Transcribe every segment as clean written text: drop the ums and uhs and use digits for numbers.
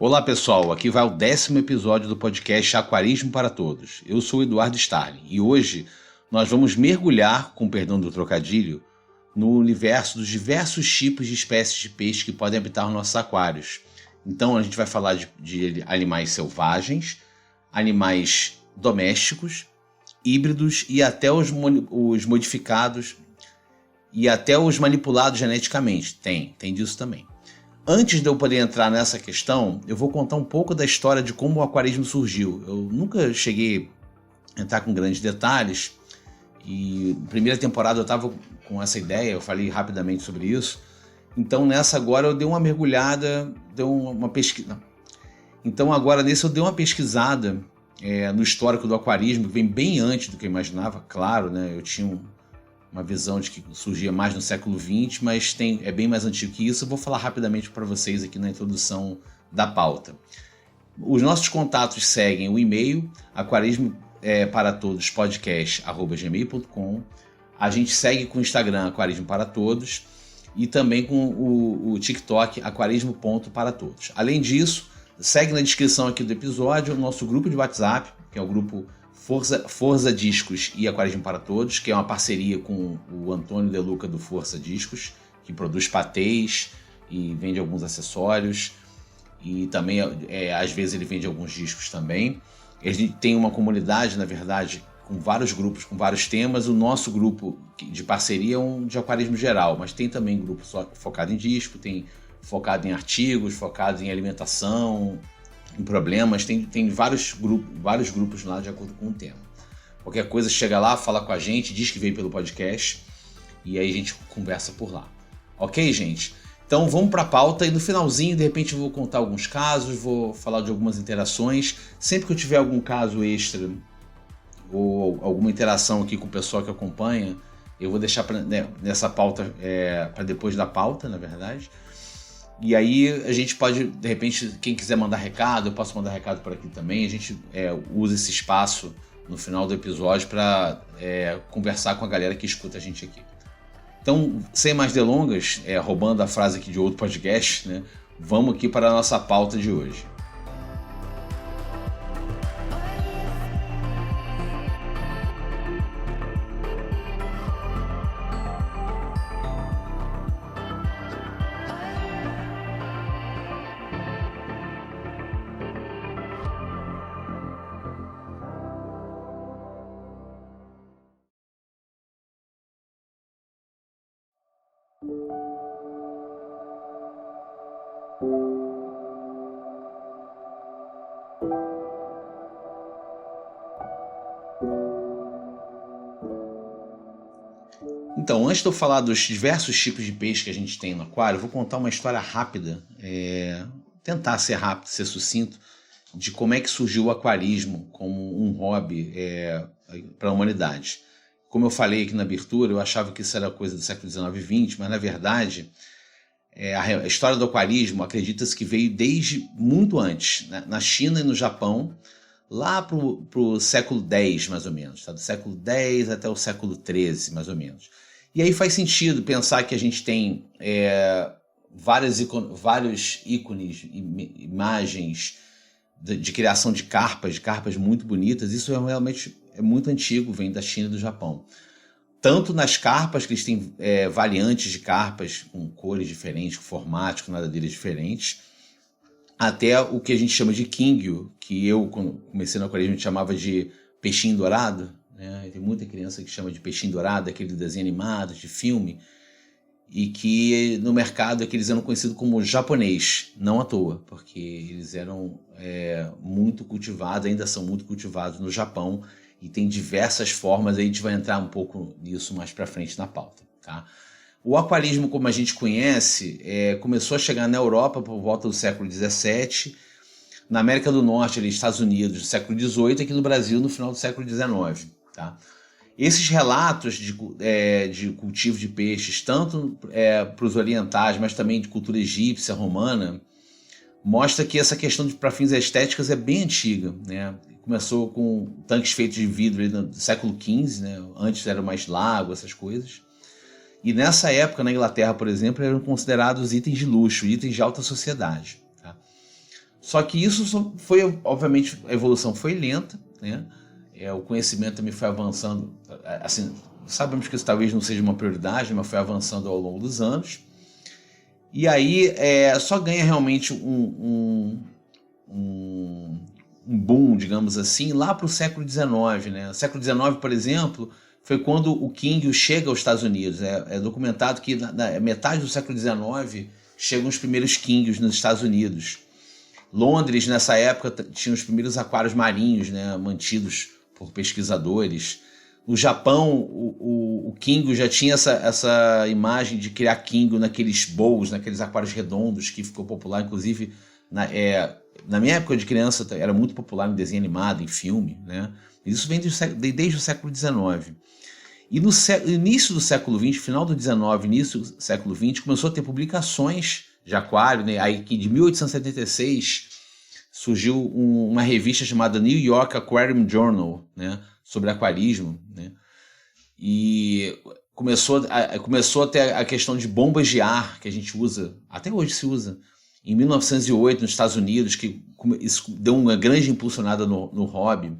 Olá pessoal, aqui vai o 10º episódio do podcast Aquarismo para Todos. Eu sou o Eduardo Starling e hoje nós vamos mergulhar, com perdão do trocadilho, no universo dos diversos tipos de espécies de peixe que podem habitar nos nossos aquários. Então a gente vai falar de animais selvagens, animais domésticos, híbridos e até os modificados e até os manipulados geneticamente. Tem disso também. Antes de eu poder entrar nessa questão, eu vou contar um pouco da história de como o aquarismo surgiu. Eu nunca cheguei a entrar com grandes detalhes e na primeira temporada eu estava com essa ideia, eu falei rapidamente sobre isso. Então nessa agora eu dei uma mergulhada, dei uma pesquisa. Então agora nesse eu dei uma pesquisada no histórico do aquarismo, que vem bem antes do que eu imaginava, claro, né? Eu tinha uma visão de que surgia mais no século XX, mas é bem mais antigo que isso. Eu vou falar rapidamente para vocês aqui na introdução da pauta. Os nossos contatos seguem o e-mail aquarismoparatodospodcast@gmail.com. A gente segue com o Instagram Aquarismo para Todos e também com o TikTok aquarismo.paratodos. Além disso, segue na descrição aqui do episódio o nosso grupo de WhatsApp, que é o grupo Forza Discos e Aquarismo para Todos, que é uma parceria com o Antônio De Luca do Forza Discos, que produz patês e vende alguns acessórios e também, às vezes, ele vende alguns discos também. Ele tem uma comunidade, na verdade, com vários grupos, com vários temas. O nosso grupo de parceria é um de aquarismo geral, mas tem também grupo focado em disco, tem focado em artigos, focado em alimentação, em problemas, tem vários grupos lá de acordo com o tema. Qualquer coisa, chega lá, fala com a gente, diz que veio pelo podcast e aí a gente conversa por lá. Ok, gente? Então vamos para a pauta e no finalzinho, de repente, eu vou contar alguns casos, vou falar de algumas interações. Sempre que eu tiver algum caso extra ou alguma interação aqui com o pessoal que acompanha, eu vou deixar nessa pauta, para depois da pauta, na verdade. E aí a gente pode, de repente, quem quiser mandar recado, eu posso mandar recado por aqui também. A gente usa esse espaço no final do episódio para conversar com a galera que escuta a gente aqui. Então, sem mais delongas, roubando a frase aqui de outro podcast, né, vamos aqui para a nossa pauta de hoje. Então, antes de eu falar dos diversos tipos de peixe que a gente tem no aquário, eu vou contar uma história rápida, tentar ser rápido, ser sucinto, de como é que surgiu o aquarismo como um hobby para a humanidade. Como eu falei aqui na abertura, eu achava que isso era coisa do século XIX e XX, mas na verdade a história do aquarismo acredita-se que veio desde muito antes, né? Na China e no Japão, lá para o século X, mais ou menos, tá? Do século X até o século XIII, mais ou menos. E aí faz sentido pensar que a gente tem vários ícones, imagens de criação de carpas muito bonitas. Isso realmente é muito antigo, vem da China e do Japão. Tanto nas carpas, que eles têm variantes de carpas com cores diferentes, com formatos, com nadadeiras diferentes, até o que a gente chama de Kingyu, que eu, quando comecei no aquarismo, a gente chamava de peixinho dourado, né? Tem muita criança que chama de peixinho dourado, aquele desenho animado, de filme, e que no mercado eles eram conhecidos como japonês, não à toa, porque eles eram muito cultivados, ainda são muito cultivados no Japão, e tem diversas formas, aí a gente vai entrar um pouco nisso mais para frente na pauta, tá? O aquarismo, como a gente conhece, começou a chegar na Europa por volta do século XVII, na América do Norte, ali, Estados Unidos, no século XVIII, e aqui no Brasil, no final do século XIX. Tá? Esses relatos de cultivo de peixes, tanto para os orientais, mas também de cultura egípcia, romana, mostra que essa questão para fins estéticos é bem antiga, né? Começou com tanques feitos de vidro no século XV, né? Antes era mais lago, essas coisas. E nessa época, na Inglaterra, por exemplo, eram considerados itens de luxo, itens de alta sociedade. Tá? Só que isso foi, obviamente, a evolução foi lenta, né? O conhecimento também foi avançando, assim, sabemos que isso talvez não seja uma prioridade, mas foi avançando ao longo dos anos. E aí só ganha realmente um boom, digamos assim, lá para o século XIX. Né? O século XIX, por exemplo, foi quando o King chega aos Estados Unidos. É documentado que na metade do século XIX chegam os primeiros Kings nos Estados Unidos. Londres, nessa época, tinha os primeiros aquários marinhos, né, mantidos por pesquisadores. No Japão, o Kingo já tinha essa imagem de criar Kingo naqueles bowls, naqueles aquários redondos, que ficou popular, inclusive, na minha época de criança, era muito popular em desenho animado, em filme. Né? Isso vem desde o século XIX. E no início do século XX, final do XIX, início do século XX, começou a ter publicações de aquário, né? Aí que de 1876 surgiu uma revista chamada New York Aquarium Journal, né? Sobre aquarismo, né? E começou a ter a questão de bombas de ar, que a gente usa, até hoje se usa, em 1908 nos Estados Unidos, que isso deu uma grande impulsionada no hobby.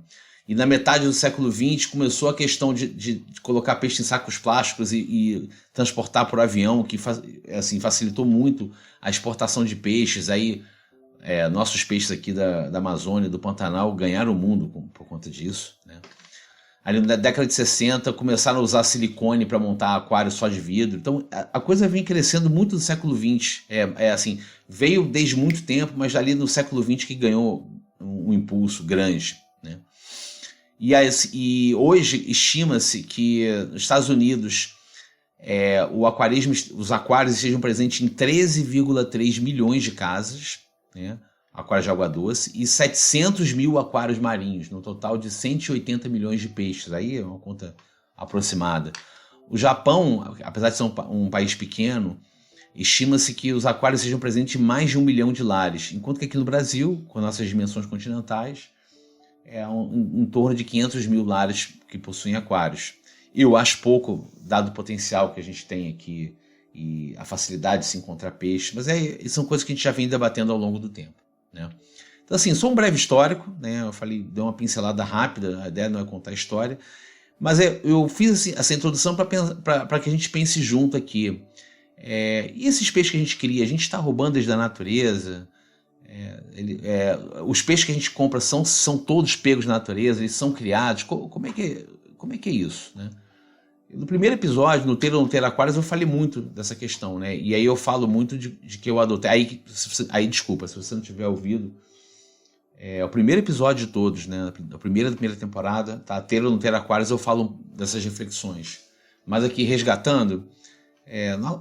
E na metade do século XX começou a questão de colocar peixe em sacos plásticos e transportar por avião, que assim, facilitou muito a exportação de peixes. Aí nossos peixes aqui da Amazônia, do Pantanal, ganharam o mundo por conta disso. Né? Ali na década de 60 começaram a usar silicone para montar aquário só de vidro. Então a coisa vem crescendo muito no século XX. Assim, veio desde muito tempo, mas ali no século XX que ganhou um impulso grande. Né? E hoje estima-se que nos Estados Unidos os aquários estejam presentes em 13,3 milhões de casas, né? Aquários de água doce, e 700 mil aquários marinhos, no total de 180 milhões de peixes. Aí é uma conta aproximada. O Japão, apesar de ser um país pequeno, estima-se que os aquários sejam presentes em mais de 1 milhão de lares, enquanto que aqui no Brasil, com nossas dimensões continentais, em torno de 500 mil lares que possuem aquários. Eu acho pouco, dado o potencial que a gente tem aqui e a facilidade de se encontrar peixe, mas são coisas que a gente já vem debatendo ao longo do tempo. Né? Então, assim, só um breve histórico, né? Eu dei uma pincelada rápida, a ideia não é contar a história, mas eu fiz assim, essa introdução para que a gente pense junto aqui. E esses peixes que a gente cria, a gente está roubando eles da natureza? Os peixes que a gente compra são todos pegos na natureza, eles são criados. Como é que é isso? Né? No primeiro episódio, no Ter ou Não Ter Aquários, eu falei muito dessa questão, né? E aí eu falo muito de que eu adotei. Aí desculpa, se você não tiver ouvido, é o primeiro episódio de todos, né? A primeira temporada, tá? Ter ou Não Ter Aquários, eu falo dessas reflexões. Mas aqui, resgatando,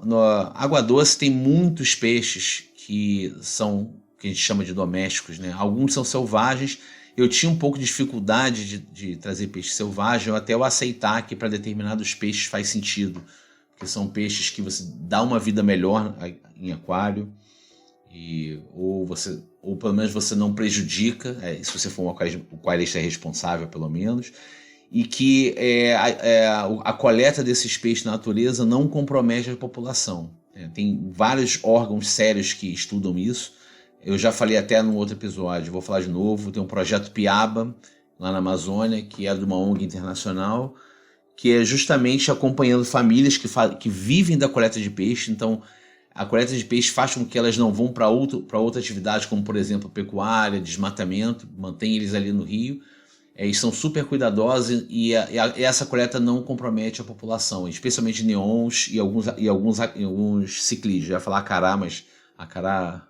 no Água Doce tem muitos peixes que a gente chama de domésticos, né? Alguns são selvagens. Eu tinha um pouco de dificuldade de trazer peixe selvagem, até eu aceitar que para determinados peixes faz sentido, porque são peixes que você dá uma vida melhor em aquário, ou pelo menos você não prejudica, se você for um aquarista responsável pelo menos, e que a coleta desses peixes na natureza não compromete a população. Tem vários órgãos sérios que estudam isso. Eu já falei até num outro episódio, vou falar de novo. Tem um projeto Piaba, lá na Amazônia, que é de uma ONG internacional, que é justamente acompanhando famílias que vivem da coleta de peixe. Então, a coleta de peixe faz com que elas não vão para outra atividade, como, por exemplo, pecuária, desmatamento, mantém eles ali no rio. Eles são super cuidadosos e essa coleta não compromete a população, especialmente neons e alguns ciclídeos. Eu ia falar acará, mas acará,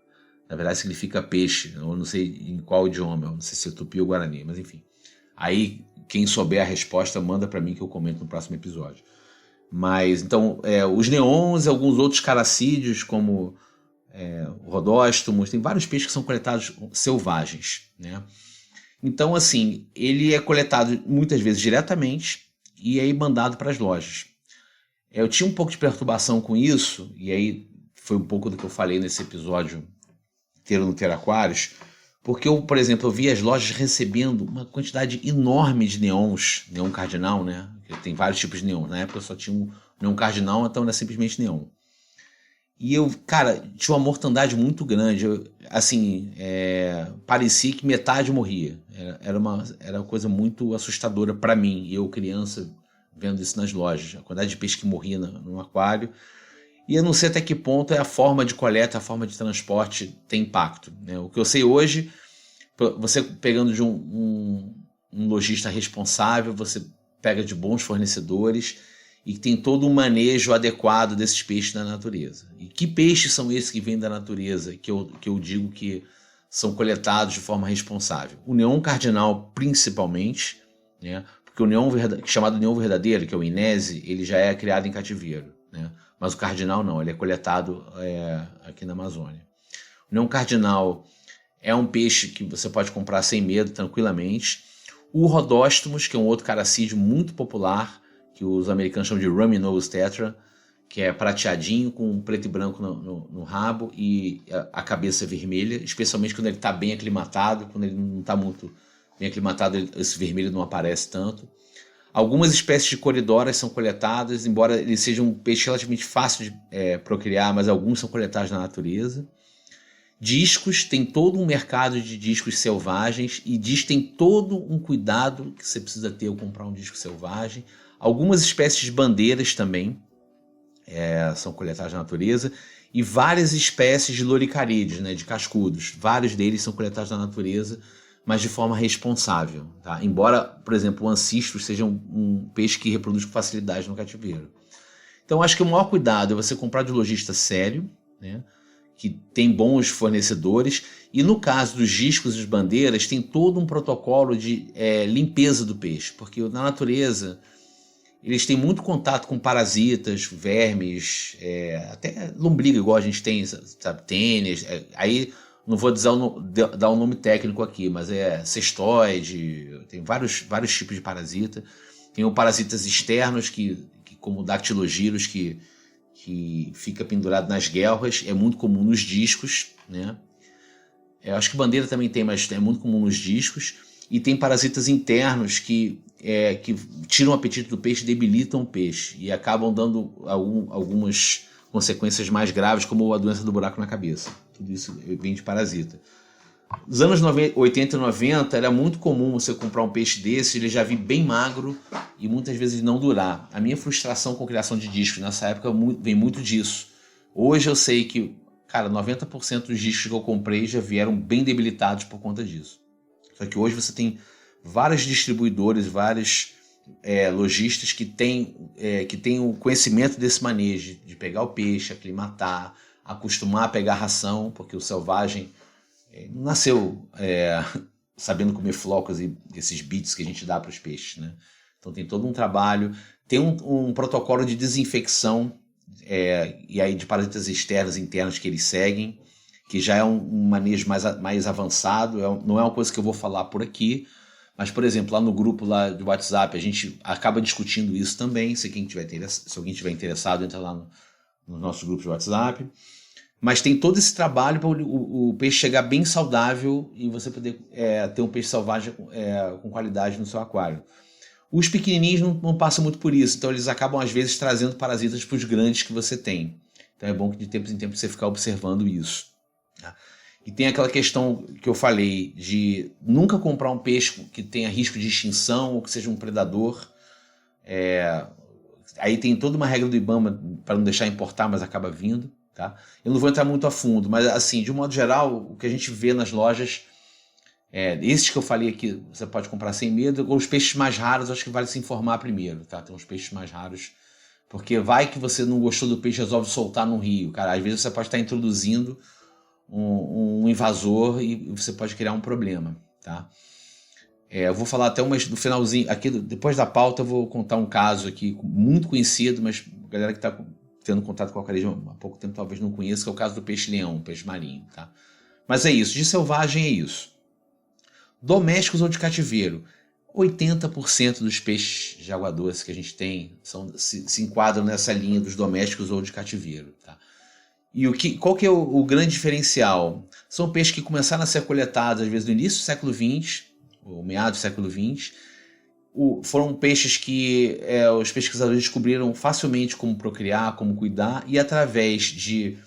na verdade, significa peixe. Eu não sei em qual idioma, eu não sei se é tupi ou guarani, mas enfim. Aí, quem souber a resposta, manda para mim que eu comento no próximo episódio. Mas, então, os neons e alguns outros caracídeos, como rodóstomos, tem vários peixes que são coletados selvagens, né? Então, assim, ele é coletado muitas vezes diretamente e aí mandado para as lojas. Eu tinha um pouco de perturbação com isso, e aí foi um pouco do que eu falei nesse episódio Ter ou Não Ter Aquários, porque eu, por exemplo, eu vi as lojas recebendo uma quantidade enorme de neons, neon cardinal, né? Tem vários tipos de neon. Na época eu só tinha um neon cardinal, então era simplesmente neon. E eu, cara, tinha uma mortandade muito grande. Parecia que metade morria. Era uma coisa muito assustadora para mim. Eu, criança, vendo isso nas lojas. A quantidade de peixe que morria no aquário. E eu não sei até que ponto a forma de coleta, a forma de transporte tem impacto, né? O que eu sei hoje, você pegando de um lojista responsável, você pega de bons fornecedores e tem todo um manejo adequado desses peixes da natureza. E que peixes são esses que vêm da natureza, que eu digo que são coletados de forma responsável? O neon cardinal, principalmente, né? Porque o neon chamado neon verdadeiro, que é o Inese, ele já é criado em cativeiro, né? Mas o cardinal não, ele é coletado aqui na Amazônia. O neon cardinal é um peixe que você pode comprar sem medo, tranquilamente. O rodóstomos, que é um outro caracídeo muito popular, que os americanos chamam de rummy nose tetra, que é prateadinho com preto e branco no rabo e a cabeça vermelha, especialmente quando ele está bem aclimatado. Quando ele não está muito bem aclimatado, esse vermelho não aparece tanto. Algumas espécies de coridoras são coletadas, embora ele seja um peixe relativamente fácil de procriar, mas alguns são coletados na natureza. Discos, tem todo um mercado de discos selvagens e tem todo um cuidado que você precisa ter ao comprar um disco selvagem. Algumas espécies de bandeiras também são coletadas na natureza e várias espécies de loricarídeos, né, de cascudos. Vários deles são coletados na natureza, mas de forma responsável, tá? Embora, por exemplo, o ancistros seja um peixe que reproduz com facilidade no cativeiro. Então, acho que o maior cuidado é você comprar de lojista sério, né, que tem bons fornecedores, e no caso dos discos e das bandeiras, tem todo um protocolo de limpeza do peixe, porque na natureza eles têm muito contato com parasitas, vermes, até lombriga, igual a gente tem, sabe, tênis, aí não vou dar um nome técnico aqui, mas é cestoide, tem vários tipos de parasita. Tem os parasitas externos, que como dactilogiros, que fica pendurado nas guelras, é muito comum nos discos, né? Eu acho que bandeira também tem, mas é muito comum nos discos. E tem parasitas internos que tiram o apetite do peixe, debilitam o peixe e acabam dando algumas consequências mais graves, como a doença do buraco na cabeça. Tudo isso vem de parasita. Nos anos 80 e 90 era muito comum você comprar um peixe desse, ele já vir bem magro e muitas vezes não durar. A minha frustração com a criação de discos nessa época vem muito disso. Hoje eu sei que, cara, 90% dos discos que eu comprei já vieram bem debilitados por conta disso. Só que hoje você tem vários distribuidores, vários lojistas que têm o conhecimento desse manejo, de pegar o peixe, aclimatar, acostumar a pegar ração, porque o selvagem não nasceu sabendo comer flocos e esses bits que a gente dá para os peixes, né? Então tem todo um trabalho, tem um protocolo de desinfecção e aí de parasitas externos e internos que eles seguem, que já é um manejo mais avançado, não é uma coisa que eu vou falar por aqui, mas, por exemplo, lá no grupo lá do WhatsApp, a gente acaba discutindo isso também. Se alguém tiver interessado, entra lá no nosso grupo de WhatsApp. Mas tem todo esse trabalho para o peixe chegar bem saudável e você poder ter um peixe selvagem com qualidade no seu aquário. Os pequenininhos não passam muito por isso, então eles acabam, às vezes, trazendo parasitas para os grandes que você tem. Então é bom que de tempos em tempos você ficar observando isso. Tá? E tem aquela questão que eu falei de nunca comprar um peixe que tenha risco de extinção ou que seja um predador. Aí tem toda uma regra do IBAMA para não deixar importar, mas acaba vindo. Tá? Eu não vou entrar muito a fundo, mas assim, de um modo geral, o que a gente vê nas lojas, esses que eu falei aqui, você pode comprar sem medo, ou os peixes mais raros, acho que vale se informar primeiro. Tá? Tem uns peixes mais raros, porque vai que você não gostou do peixe e resolve soltar no rio. Cara, às vezes você pode estar introduzindo um invasor e você pode criar um problema, tá? Eu vou falar até no finalzinho, aqui depois da pauta eu vou contar um caso aqui muito conhecido, mas a galera que está tendo contato com o aquarismo há pouco tempo talvez não conheça, que é o caso do peixe-leão, peixe marinho, tá? Mas é isso, de selvagem é isso. Domésticos ou de cativeiro, 80% dos peixes de água doce que a gente tem se enquadram nessa linha dos domésticos ou de cativeiro, tá? E qual que é o grande diferencial? São peixes que começaram a ser coletados, às vezes, no início do século XX, ou meados do século XX. Foram peixes que os pesquisadores descobriram facilmente como procriar, como cuidar, e através de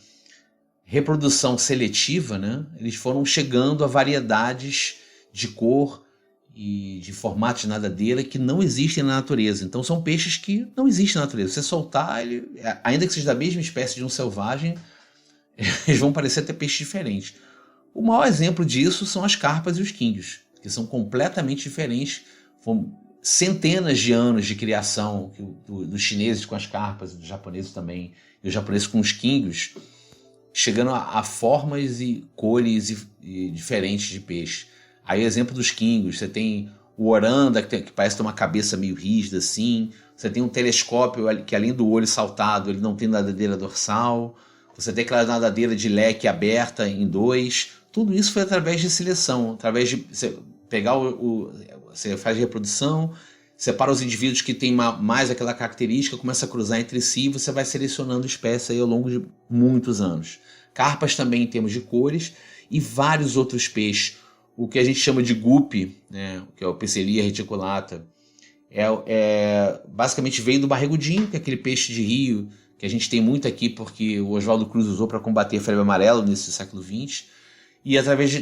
reprodução seletiva, né, eles foram chegando a variedades de cor e de formato de nadadeira que não existem na natureza. Então são peixes que não existem na natureza. Você soltar, ele, ainda que seja da mesma espécie de um selvagem, eles vão parecer até peixes diferentes. O maior exemplo disso são as carpas e os quingues, que são completamente diferentes. Foram centenas de anos de criação dos chineses com as carpas, dos japoneses também, e os japoneses com os quingues, chegando a formas e cores e diferentes de peixe. Aí, exemplo dos quingos, você tem o oranda, que parece ter uma cabeça meio rígida assim. Você tem um telescópio que, além do olho saltado, ele não tem nadadeira dorsal. Você tem aquela nadadeira de leque aberta em 2. Tudo isso foi através de seleção, através de você pegar você faz reprodução, separa os indivíduos que têm mais aquela característica, começa a cruzar entre si e você vai selecionando espécies aí ao longo de muitos anos. Carpas também em termos de cores e vários outros peixes. O que a gente chama de guppy, né, que é o Penselia reticulata, basicamente veio do barrigudinho, que é aquele peixe de rio que a gente tem muito aqui porque o Oswaldo Cruz usou para combater a febre amarela nesse século XX. E através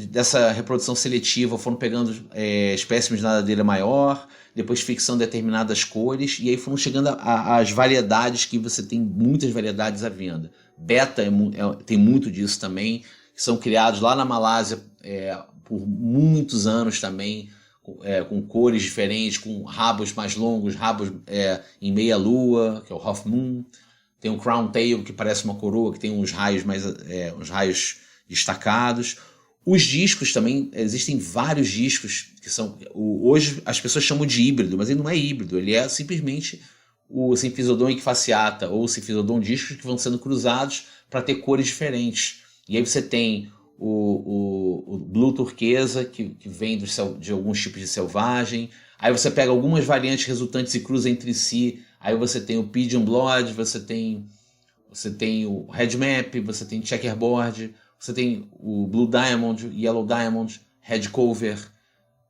dessa reprodução seletiva foram pegando espécimes de nadadeira maior, depois fixando determinadas cores, e aí foram chegando às variedades que você tem muitas variedades à venda. Beta tem muito disso também, que são criados lá na Malásia por muitos anos também, com cores diferentes, com rabos mais longos, rabos em meia lua, que é o half moon. Tem o crown tail, que parece uma coroa, que tem uns raios uns raios destacados. Os discos também, existem vários discos que são, hoje as pessoas chamam de híbrido, mas ele não é híbrido, ele é simplesmente o Symphysodon equifasciata ou o Symphysodon discos que vão sendo cruzados para ter cores diferentes. E aí você tem o Blue turquesa, que vem de alguns tipos de selvagem. Aí você pega algumas variantes resultantes e cruza entre si. Aí você tem o Pigeon Blood, você tem o Red Map, você tem Checkerboard, você tem o Blue Diamond, Yellow Diamond, Red Cover,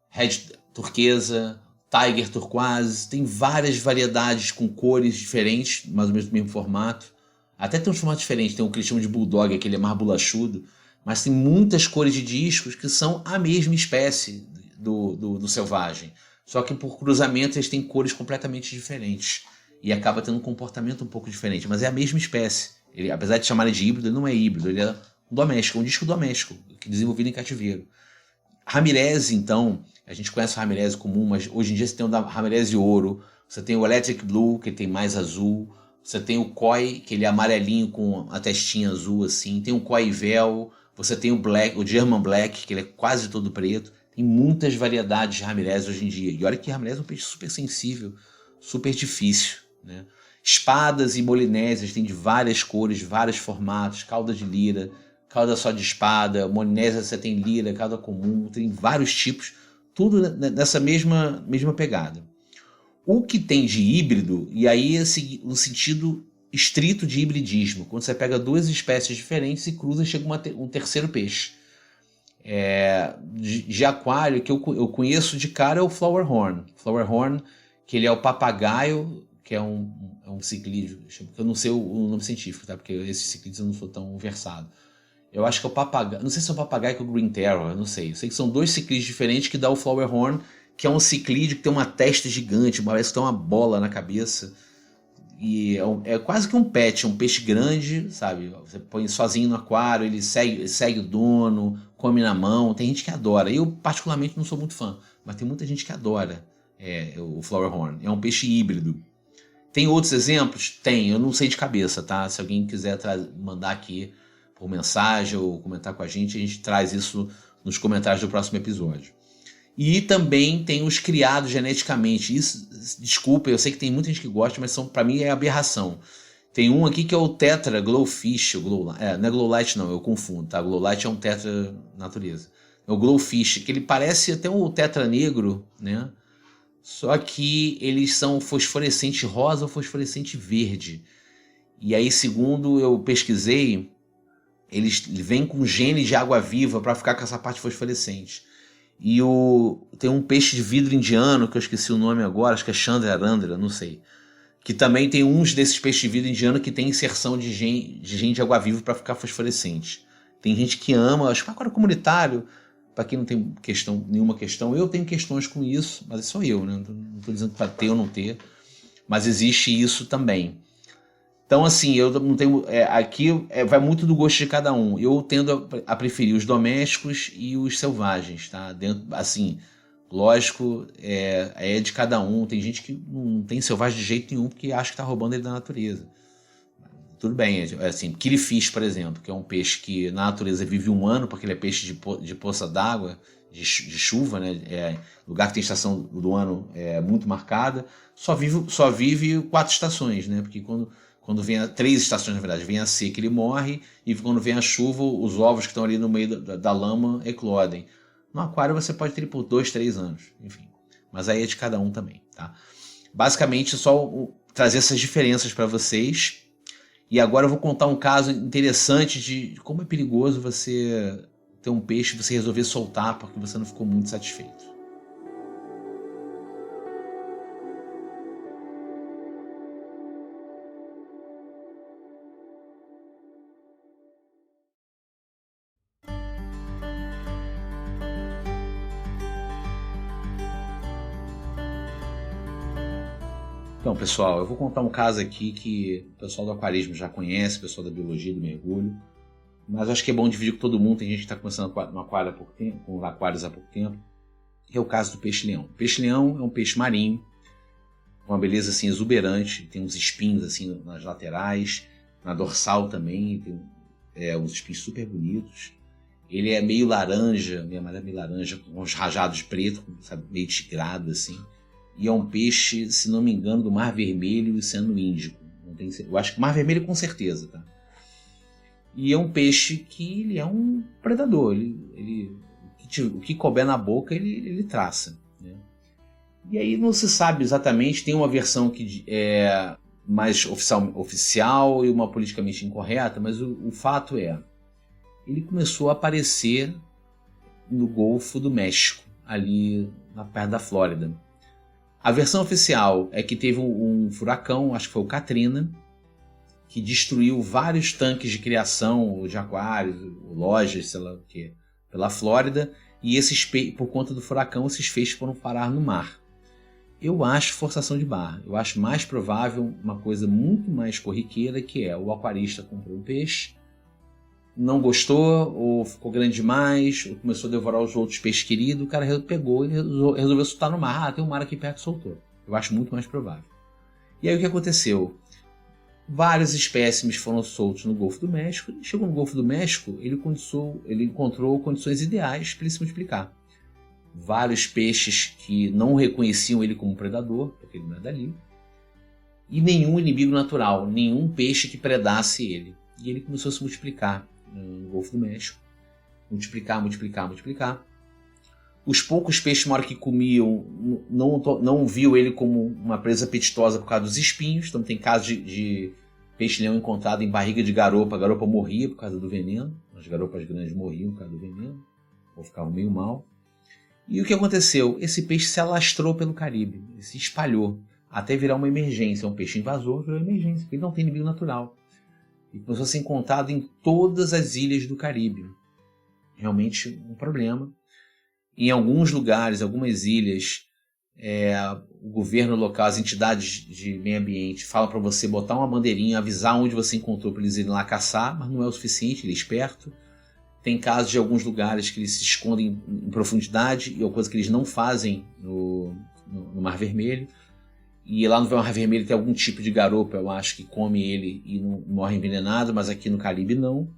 Red Turquesa, Tiger Turquoise. Tem várias variedades com cores diferentes, mais ou menos do mesmo formato. Até tem um formato diferente, tem o que eles chamam de Bulldog, aquele é mais bolachudo. Mas tem muitas cores de discos que são a mesma espécie do selvagem. Só que por cruzamento eles têm cores completamente diferentes. E acaba tendo um comportamento um pouco diferente. Mas é a mesma espécie. Ele, apesar de chamarem de híbrido, ele não é híbrido. Ele é um doméstico, um disco doméstico, que é desenvolvido em cativeiro. Ramirez, então, a gente conhece o Ramirez comum, mas hoje em dia você tem o da Ramirez ouro. Você tem o Electric Blue, que tem mais azul. Você tem o Koi, que ele é amarelinho com a testinha azul assim. Tem o Koi Véu. Você tem o German Black, que ele é quase todo preto. Tem muitas variedades de Ramirez hoje em dia. E olha que Ramirez é um peixe super sensível, super difícil, né? Espadas e molinésias tem de várias cores, vários formatos. Cauda de lira, cauda só de espada. Molinésia você tem lira, cauda comum. Tem vários tipos. Tudo nessa mesma pegada. O que tem de híbrido, e aí no sentido estrito de hibridismo, quando você pega duas espécies diferentes e cruza e chega um terceiro peixe. De aquário, que eu conheço de cara, é o Flower Horn. Flower Horn, que ele é o papagaio, que é um ciclídeo. Eu não sei o nome científico, tá? Porque esses ciclídeos eu não sou tão versado. Eu acho que é o papagaio, não sei se é o papagaio que é o Green Terror, eu não sei. Eu sei que são dois ciclídeos diferentes que dá o Flower Horn, que é um ciclídeo que tem uma testa gigante, parece que tem uma bola na cabeça. E é quase que um pet, um peixe grande, sabe? Você põe sozinho no aquário, ele segue o dono, come na mão. Tem gente que adora. Eu, particularmente, não sou muito fã, mas tem muita gente que adora o Flower Horn. É um peixe híbrido. Tem outros exemplos? Tem, eu não sei de cabeça, tá? Se alguém quiser mandar aqui por mensagem ou comentar com a gente traz isso nos comentários do próximo episódio. E também tem os criados geneticamente. Isso, desculpa, eu sei que tem muita gente que gosta, mas para mim é aberração. Tem um aqui que é o Tetra Glowfish. Não é Glowlight não, eu confundo, tá? Glowlight é um Tetra natureza. É o Glowfish, que ele parece até um Tetra negro, né? Só que eles são fosforescente rosa ou fosforescente verde. E aí, segundo eu pesquisei, eles vêm com genes de água-viva para ficar com essa parte fosforescente. E tem um peixe de vidro indiano, que eu esqueci o nome agora, acho que é Chandra, não sei, Que também tem uns desses peixes de vida indiano que tem inserção de gene de água-viva para ficar fosforescente. Tem gente que ama, acho que agora comunitário, para quem não tem nenhuma questão, eu tenho questões com isso, mas é só eu, né? Não estou dizendo para ter ou não ter, mas existe isso também. Então, assim, eu não tenho. Aqui vai muito do gosto de cada um. Eu tendo a preferir os domésticos e os selvagens, tá? Assim, lógico, é de cada um. Tem gente que não tem selvagem de jeito nenhum porque acha que está roubando ele da natureza. Tudo bem, assim, killifish, por exemplo, que é um peixe que na natureza vive 1 ano, porque ele é peixe de poça d'água, de chuva, né? Lugar que tem estação do ano muito marcada, só vive 4 estações, né? Porque quando vem 3 estações, na verdade, vem a seca, ele morre, e quando vem a chuva, os ovos que estão ali no meio da lama eclodem. No aquário você pode ter ele por 2, 3 anos, enfim. Mas aí é de cada um também, tá? Basicamente, só trazer essas diferenças para vocês. E agora eu vou contar um caso interessante de como é perigoso você ter um peixe e você resolver soltar porque você não ficou muito satisfeito. Então, pessoal, eu vou contar um caso aqui que o pessoal do aquarismo já conhece, o pessoal da biologia, do mergulho, mas acho que é bom dividir com todo mundo. Tem gente que está começando no aquário há pouco tempo, com aquários há pouco tempo, que é o caso do peixe-leão. O peixe-leão é um peixe marinho, uma beleza assim exuberante, tem uns espinhos assim nas laterais, na dorsal também, tem uns espinhos super bonitos. Ele é meio laranja, meio amarelo, meio laranja, com uns rajados pretos, sabe, meio tigrado assim. E é um peixe, se não me engano, do Mar Vermelho e Oceano Índico. Eu acho que Mar Vermelho com certeza, tá? E é um peixe que ele é um predador. O que couber na boca, ele traça, né? E aí não se sabe exatamente, tem uma versão que é mais oficial e uma politicamente incorreta, mas o fato é, ele começou a aparecer no Golfo do México, ali perto da Flórida. A versão oficial é que teve um furacão, acho que foi o Katrina, que destruiu vários tanques de criação de aquários, lojas, sei lá o que, pela Flórida, e por conta do furacão esses peixes foram parar no mar. Eu acho forçação de barra. Eu acho mais provável uma coisa muito mais corriqueira, que é o aquarista comprou um peixe, não gostou, ou ficou grande demais, ou começou a devorar os outros peixes queridos, o cara pegou e resolveu soltar no mar. Ah, tem um mar aqui perto, soltou. Eu acho muito mais provável. E aí o que aconteceu? Vários espécimes foram soltos no Golfo do México, e chegou no Golfo do México, ele encontrou condições ideais para ele se multiplicar. Vários peixes que não reconheciam ele como predador, porque ele não é dali, e nenhum inimigo natural, nenhum peixe que predasse ele. E ele começou a se multiplicar no Golfo do México. Multiplicar. Os poucos peixes, na hora que comiam, não viu ele como uma presa apetitosa por causa dos espinhos. Então tem casos de peixe-leão encontrado em barriga de garopa. A garopa morria por causa do veneno. As garopas grandes morriam por causa do veneno, ou ficavam meio mal. E o que aconteceu? Esse peixe se alastrou pelo Caribe, se espalhou, até virar uma emergência. É um peixe invasor, virou emergência, porque ele não tem inimigo natural. E começou a ser encontrado em todas as ilhas do Caribe. Realmente um problema. Em alguns lugares, algumas ilhas, o governo local, as entidades de meio ambiente falam para você botar uma bandeirinha, avisar onde você encontrou para eles irem lá caçar, mas não é o suficiente, ele é esperto. Tem casos de alguns lugares que eles se escondem em profundidade, e é uma coisa que eles não fazem no Mar Vermelho. E lá no Mar Vermelho tem algum tipo de garopa, eu acho, que come ele e não morre envenenado, mas aqui no Caribe não.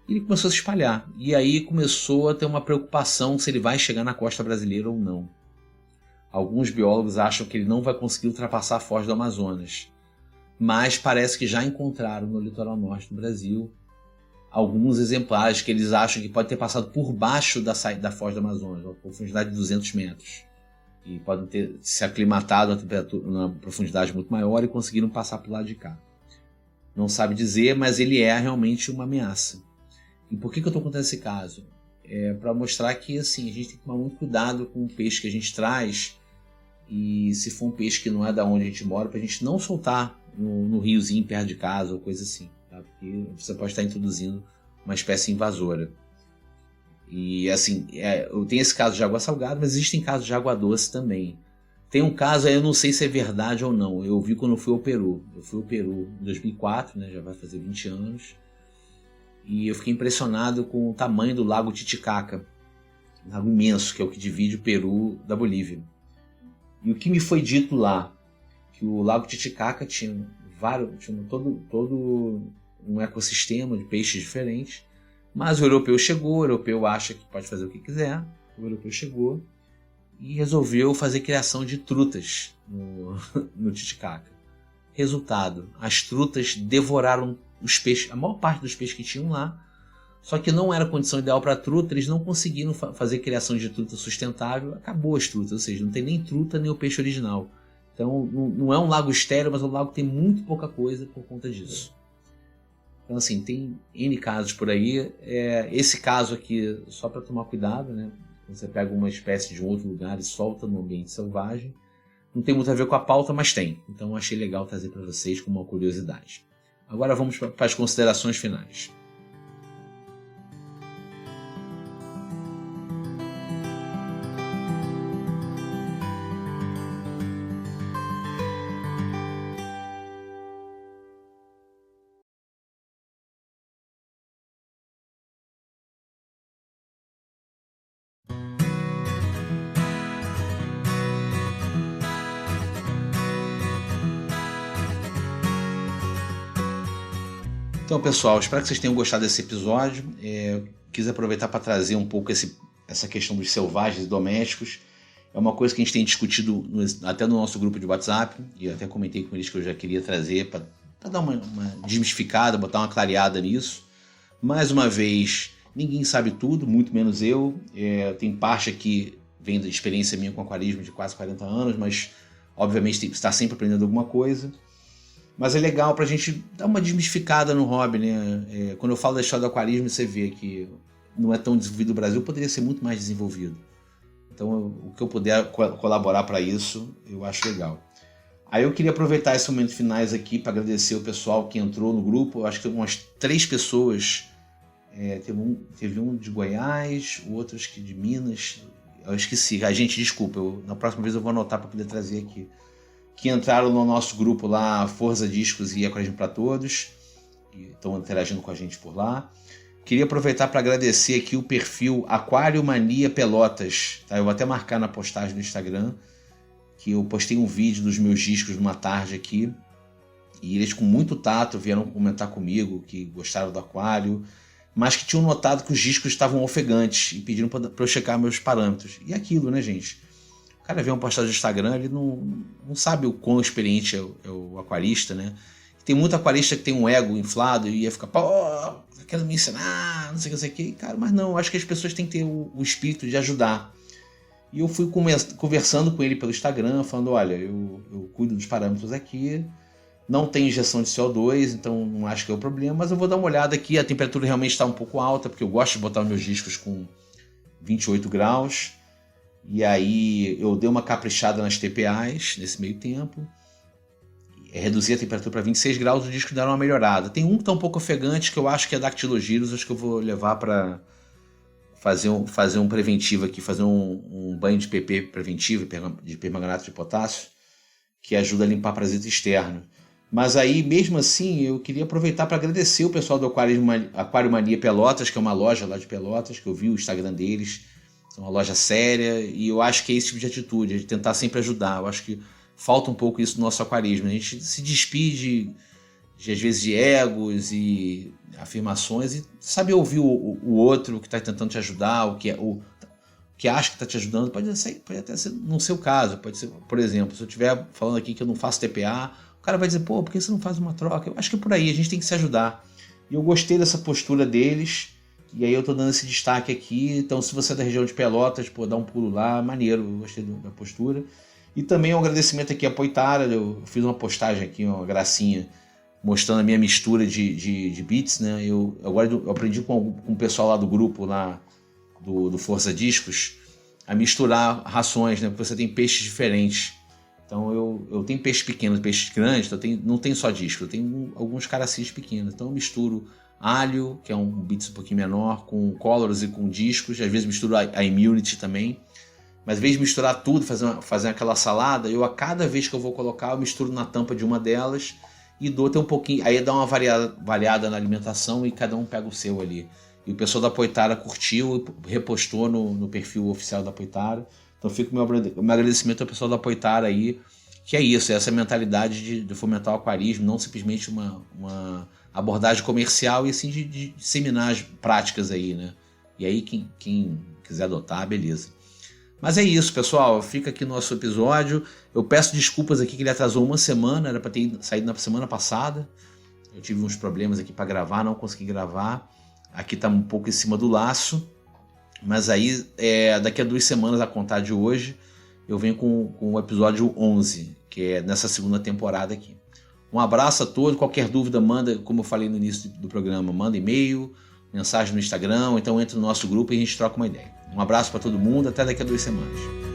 E ele começou a se espalhar. E aí começou a ter uma preocupação se ele vai chegar na costa brasileira ou não. Alguns biólogos acham que ele não vai conseguir ultrapassar a foz do Amazonas. Mas parece que já encontraram no litoral norte do Brasil alguns exemplares que eles acham que pode ter passado por baixo da foz do Amazonas, uma profundidade de 200 metros. E podem ter se aclimatado numa profundidade muito maior e conseguiram passar para o lado de cá. Não sabe dizer, mas ele é realmente uma ameaça. E por que eu estou contando esse caso? É para mostrar que assim, a gente tem que tomar muito cuidado com o peixe que a gente traz, E se for um peixe que não é da onde a gente mora, pra gente não soltar no riozinho perto de casa ou coisa assim, tá? Porque você pode estar introduzindo uma espécie invasora. E assim, eu tenho esse caso de água salgada, mas existem casos de água doce também. Tem um caso aí, eu não sei se é verdade ou não, eu vi quando eu fui ao Peru. Eu fui ao Peru em 2004, né, já vai fazer 20 anos, e eu fiquei impressionado com o tamanho do lago Titicaca, um lago imenso, que é o que divide o Peru da Bolívia. E o que me foi dito lá, que o lago Titicaca tinha todo um ecossistema de peixes diferentes, mas o europeu chegou, o europeu acha que pode fazer o que quiser, o europeu chegou e resolveu fazer criação de trutas no Titicaca. Resultado, as trutas devoraram os peixes, a maior parte dos peixes que tinham lá, só que não era a condição ideal para a truta, eles não conseguiram fazer criação de truta sustentável, acabou as trutas, ou seja, não tem nem truta nem o peixe original. Então não é um lago estéril, mas é um lago que tem muito pouca coisa por conta disso. Então assim, tem N casos por aí. Esse caso aqui, só para tomar cuidado, né? Você pega uma espécie de um outro lugar e solta no ambiente selvagem. Não tem muito a ver com a pauta, mas tem. Então achei legal trazer para vocês como uma curiosidade. Agora vamos para as considerações finais. Então, pessoal, espero que vocês tenham gostado desse episódio. Quis aproveitar para trazer um pouco essa questão dos selvagens e domésticos. É uma coisa que a gente tem discutido até no nosso grupo de WhatsApp, e eu até comentei com eles que eu já queria trazer para dar uma desmistificada, botar uma clareada nisso. Mais uma vez, ninguém sabe tudo, muito menos eu. Tem parte aqui, vem da experiência minha com aquarismo de quase 40 anos, mas obviamente tem que estar sempre aprendendo alguma coisa. Mas é legal pra gente dar uma desmistificada no hobby, né? Quando eu falo da história do aquarismo, você vê que não é tão desenvolvido no Brasil, poderia ser muito mais desenvolvido. Então, o que eu puder colaborar para isso, eu acho legal. Aí eu queria aproveitar esses momentos finais aqui para agradecer o pessoal que entrou no grupo. Eu acho que umas 3 pessoas. Teve um de Goiás, o outro acho que de Minas. Eu esqueci. Gente, desculpa. Na próxima vez eu vou anotar para poder trazer aqui. Que entraram no nosso grupo lá, Forza Discos e Aquarismo para Todos, e estão interagindo com a gente por lá. Queria aproveitar para agradecer aqui o perfil Aquário Mania Pelotas, tá? Eu vou até marcar na postagem do Instagram, que eu postei um vídeo dos meus discos numa tarde aqui, e eles com muito tato vieram comentar comigo que gostaram do aquário, mas que tinham notado que os discos estavam ofegantes e pediram para eu checar meus parâmetros. E aquilo, né, gente? O cara vê uma postagem do Instagram, ele não sabe o quão experiente é o aquarista, né? Tem muito aquarista que tem um ego inflado e ia ficar, pô, quero me ensinar, não sei o que, cara, mas não, acho que as pessoas têm que ter o espírito de ajudar. E eu fui conversando com ele pelo Instagram, falando, olha, eu cuido dos parâmetros aqui, não tem injeção de CO2, então não acho que é o problema, mas eu vou dar uma olhada aqui, a temperatura realmente está um pouco alta, porque eu gosto de botar os meus discos com 28 graus, e aí eu dei uma caprichada nas TPAs nesse meio tempo, reduzi a temperatura para 26 graus, os discos deram uma melhorada. Tem um que está um pouco ofegante, que eu acho que é Dactylogyrus, acho que eu vou levar para fazer um preventivo aqui, fazer um banho de PP preventivo, de permanganato de potássio, que ajuda a limpar parasita externo. Mas aí, mesmo assim, eu queria aproveitar para agradecer o pessoal do Aquário Mania Pelotas, que é uma loja lá de Pelotas, que eu vi o Instagram deles, é uma loja séria, e eu acho que é esse tipo de atitude, de tentar sempre ajudar. Eu acho que falta um pouco isso no nosso aquarismo. A gente se despide, às vezes, de egos e afirmações, e sabe ouvir o outro que está tentando te ajudar, o que acha que está te ajudando. Pode até ser no seu caso. Pode ser, por exemplo, se eu estiver falando aqui que eu não faço TPA, o cara vai dizer, pô, por que você não faz uma troca? Eu acho que é por aí, a gente tem que se ajudar. E eu gostei dessa postura deles, e aí eu tô dando esse destaque aqui. Então, se você é da região de Pelotas, pô, dá um pulo lá, maneiro, eu gostei da postura. E também um agradecimento aqui à Poitara, eu fiz uma postagem aqui, uma gracinha, mostrando a minha mistura de beats, né? Agora eu aprendi com o pessoal lá do grupo, lá do Força Discos, a misturar rações, né? Porque você tem peixes diferentes. Então eu tenho peixes pequenos, peixes grandes, então não tenho só disco, eu tenho alguns caracis pequenos. Então eu misturo alho, que é um bits um pouquinho menor, com colors e com discos. Às vezes misturo a immunity também. Mas às vezes misturar tudo, fazer aquela salada, eu a cada vez que eu vou colocar, eu misturo na tampa de uma delas e dou até um pouquinho. Aí dá uma variada na alimentação e cada um pega o seu ali. E o pessoal da Poitara curtiu e repostou no perfil oficial da Poitara. Então fica o meu agradecimento ao pessoal da Poitara aí, que é isso, é essa mentalidade de fomentar o aquarismo, não simplesmente uma abordagem comercial, e sim de disseminar as práticas aí, né? E aí quem quiser adotar, beleza. Mas é isso, pessoal, fica aqui nosso episódio. Eu peço desculpas aqui que ele atrasou uma semana, era para ter saído na semana passada. Eu tive uns problemas aqui para gravar, não consegui gravar. Aqui tá um pouco em cima do laço. Mas aí, daqui a 2 semanas, a contar de hoje, eu venho com o episódio 11, que é nessa segunda temporada aqui. Um abraço a todos. Qualquer dúvida, manda, como eu falei no início do programa, manda e-mail, mensagem no Instagram, ou então entra no nosso grupo e a gente troca uma ideia. Um abraço para todo mundo, até daqui a 2 semanas.